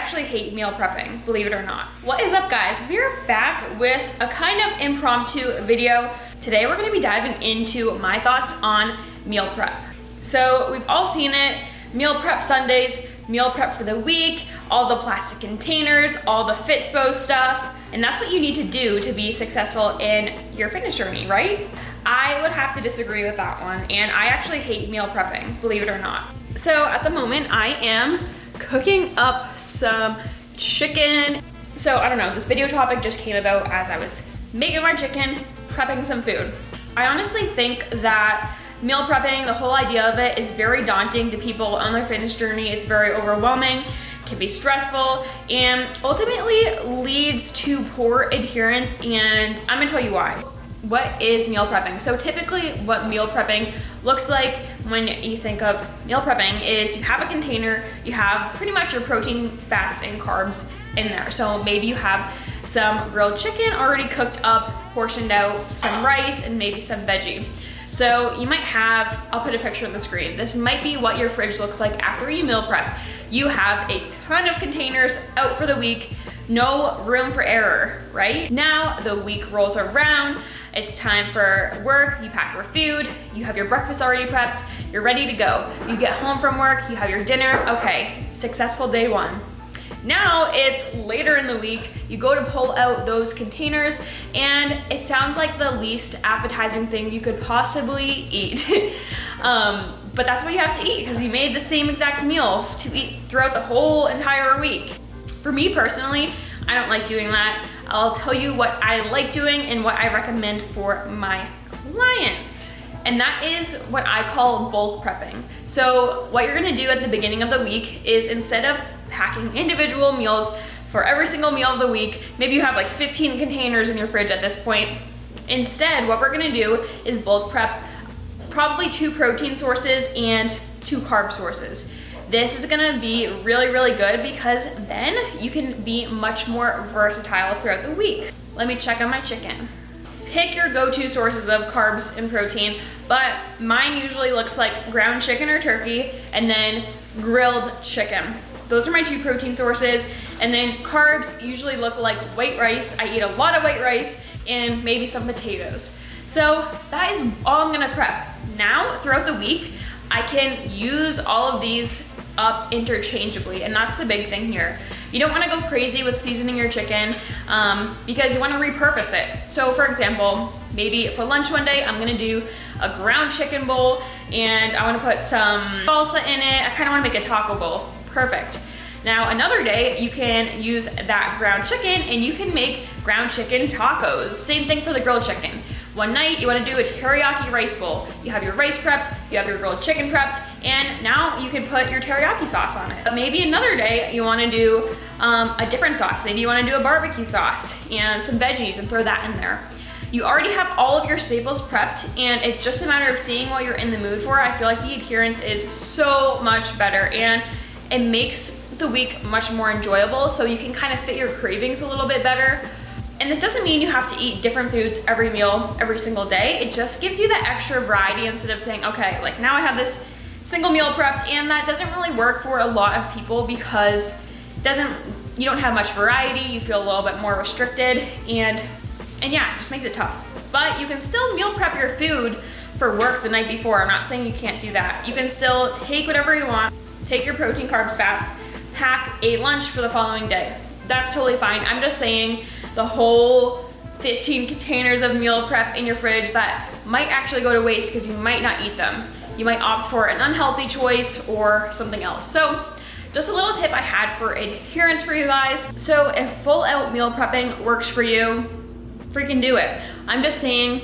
actually hate meal prepping, believe it or not. What is up, guys? We're back with a kind of impromptu video. Today we're gonna be diving into my thoughts on meal prep. So we've all seen it, meal prep Sundays, meal prep for the week, all the plastic containers, all the Fitspo stuff, and that's what you need to do to be successful in your fitness journey, right? I would have to disagree with that one, and I actually hate meal prepping, believe it or not. So at the moment, I am cooking up some chicken. So I don't know, this video topic just came about as I was making my chicken, prepping some food. I honestly think that meal prepping, the whole idea of it is very daunting to people on their fitness journey. It's very overwhelming, can be stressful, and ultimately leads to poor adherence, and I'm gonna tell you why. What is meal prepping? So typically what meal prepping looks like when you think of meal prepping is you have a container, you have pretty much your protein, fats, and carbs in there. So maybe you have some grilled chicken already cooked up, portioned out, some rice, and maybe some veggie. So you might have, I'll put a picture on the screen. This might be what your fridge looks like after you meal prep. You have a ton of containers out for the week, no room for error, right? Now the week rolls around, it's time for work, you pack your food, you have your breakfast already prepped, you're ready to go. You get home from work, you have your dinner, okay, successful day one. Now it's later in the week, you go to pull out those containers, and it sounds like the least appetizing thing you could possibly eat. But that's what you have to eat because you made the same exact meal to eat throughout the whole entire week. For me personally, I don't like doing that. I'll tell you what I like doing and what I recommend for my clients. And that is what I call bulk prepping. So what you're gonna do at the beginning of the week is, instead of packing individual meals for every single meal of the week, maybe you have like 15 containers in your fridge at this point. Instead, what we're gonna do is bulk prep probably 2 protein sources and 2 carb sources. This is gonna be really, really good because then you can be much more versatile throughout the week. Let me check on my chicken. Pick your go-to sources of carbs and protein, but mine usually looks like ground chicken or turkey and then grilled chicken. Those are my 2 protein sources. And then carbs usually look like white rice. I eat a lot of white rice and maybe some potatoes. So that is all I'm gonna prep. Now, throughout the week, I can use all of these up interchangeably, and that's the big thing here. You don't want to go crazy with seasoning your chicken because you want to repurpose it. So for example, maybe for lunch one day, I'm gonna do a ground chicken bowl and I want to put some salsa in it. I kind of want to make a taco bowl. Perfect. Now another day, you can use that ground chicken and you can make ground chicken tacos. Same thing for the grilled chicken. One night you want to do a teriyaki rice bowl. You have your rice prepped, you have your grilled chicken prepped, and now you can put your teriyaki sauce on it. But maybe another day you want to do a different sauce. Maybe you want to do a barbecue sauce and some veggies and throw that in there. You already have all of your staples prepped, and it's just a matter of seeing what you're in the mood for. I feel like the adherence is so much better, and it makes the week much more enjoyable, so you can kind of fit your cravings a little bit better. And it doesn't mean you have to eat different foods every meal, every single day. It just gives you that extra variety instead of saying, okay, like now I have this single meal prepped, and that doesn't really work for a lot of people because you don't have much variety, you feel a little bit more restricted, and yeah, it just makes it tough. But you can still meal prep your food for work the night before. I'm not saying you can't do that. You can still take whatever you want, take your protein, carbs, fats, pack a lunch for the following day. That's totally fine. I'm just saying the whole 15 containers of meal prep in your fridge that might actually go to waste because you might not eat them. You might opt for an unhealthy choice or something else. So just a little tip I had for adherence for you guys. So if full out meal prepping works for you, freaking do it. I'm just saying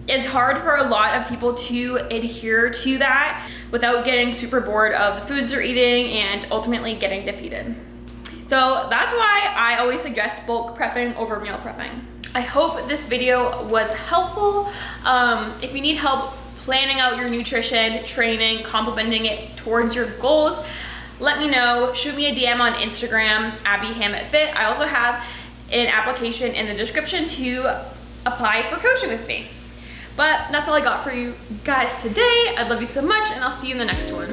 it's hard for a lot of people to adhere to that without getting super bored of the foods they're eating and ultimately getting defeated. So that's why I always suggest bulk prepping over meal prepping. I hope this video was helpful. If you need help planning out your nutrition, training, complementing it towards your goals, let me know. Shoot me a DM on Instagram, abbyhammettfit. I also have an application in the description to apply for coaching with me. But that's all I got for you guys today. I love you so much, and I'll see you in the next one.